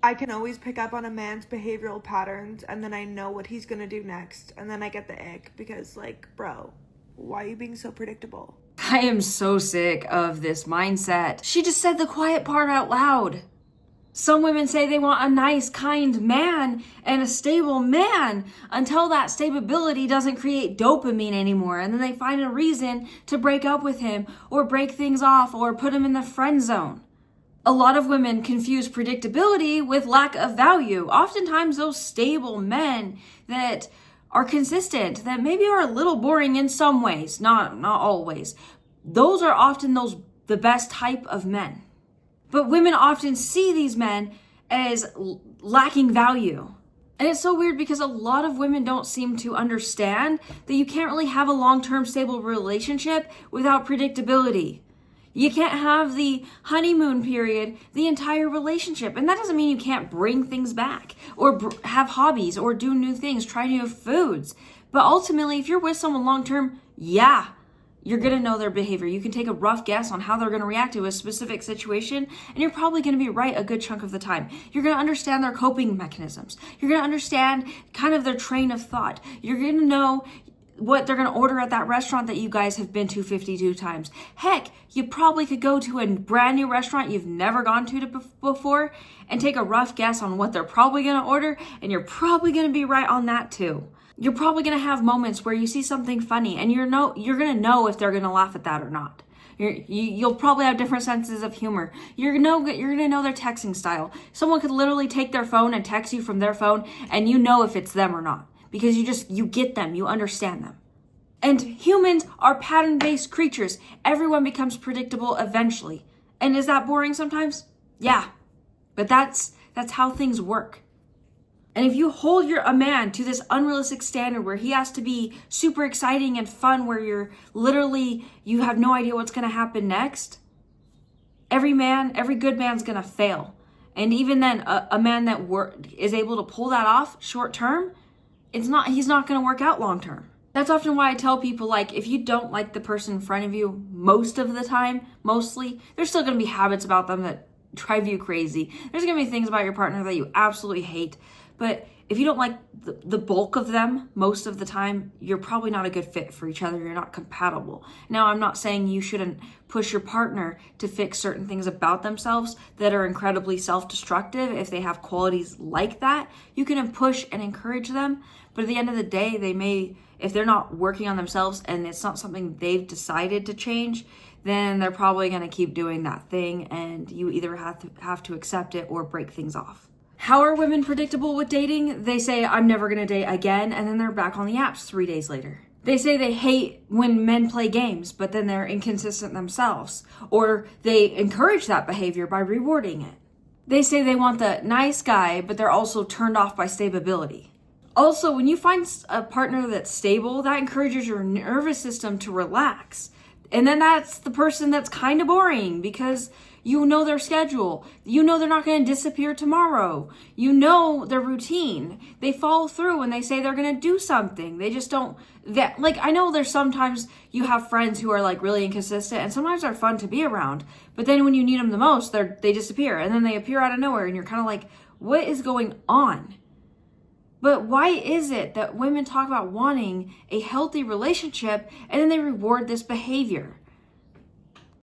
I can always pick up on a man's behavioral patterns and then I know what he's gonna do next. And then I get the ick because, like, bro, why are you being so predictable? I am so sick of this mindset. She just said the quiet part out loud. Some women say they want a nice, kind man and a stable man until that stability doesn't create dopamine anymore. And then they find a reason to break up with him or break things off or put him in the friend zone. A lot of women confuse predictability with lack of value. Oftentimes those stable men that are consistent, that maybe are a little boring in some ways, not always. Those are often the best type of men. But women often see these men as lacking value. And it's so weird because a lot of women don't seem to understand that you can't really have a long-term stable relationship without predictability. You can't have the honeymoon period, the entire relationship. And that doesn't mean you can't bring things back or have hobbies or do new things, try new foods. But ultimately, if you're with someone long-term, yeah, you're going to know their behavior. You can take a rough guess on how they're going to react to a specific situation, and you're probably going to be right a good chunk of the time. You're going to understand their coping mechanisms. You're going to understand kind of their train of thought. You're going to know what they're going to order at that restaurant that you guys have been to 52 times. Heck, you probably could go to a brand new restaurant you've never gone to before and take a rough guess on what they're probably going to order, and you're probably going to be right on that too. You're probably going to have moments where you see something funny and you're going to know if they're going to laugh at that or not. You'll probably have different senses of humor. You're going to know their texting style. Someone could literally take their phone and text you from their phone and you know if it's them or not because you get them, you understand them. And humans are pattern-based creatures. Everyone becomes predictable eventually. And is that boring sometimes? Yeah. But that's how things work. And if you hold a man to this unrealistic standard where he has to be super exciting and fun, where you have no idea what's going to happen next, every good man's going to fail. And even then, a man that is able to pull that off short term, he's not going to work out long term. That's often why I tell people, like, if you don't like the person in front of you most of the time, there's still going to be habits about them that drive you crazy. There's going to be things about your partner that you absolutely hate. But if you don't like the bulk of them most of the time, you're probably not a good fit for each other. You're not compatible. Now, I'm not saying you shouldn't push your partner to fix certain things about themselves that are incredibly self-destructive. If they have qualities like that, you can push and encourage them. But at the end of the day, if they're not working on themselves and it's not something they've decided to change, then they're probably going to keep doing that thing. And you either have to accept it or break things off. How are women predictable with dating? They say, I'm never going to date again, and then they're back on the apps 3 days later. They say they hate when men play games, but then they're inconsistent themselves, or they encourage that behavior by rewarding it. They say they want the nice guy, but they're also turned off by stability. Also, when you find a partner that's stable, that encourages your nervous system to relax. And then that's the person that's kind of boring because you know their schedule. You know they're not going to disappear tomorrow. You know their routine. They follow through when they say they're going to do something. They just don't. I know there's sometimes you have friends who are like really inconsistent and sometimes they're fun to be around. But then when you need them the most, they disappear and then they appear out of nowhere and you're kind of like, what is going on? But why is it that women talk about wanting a healthy relationship and then they reward this behavior?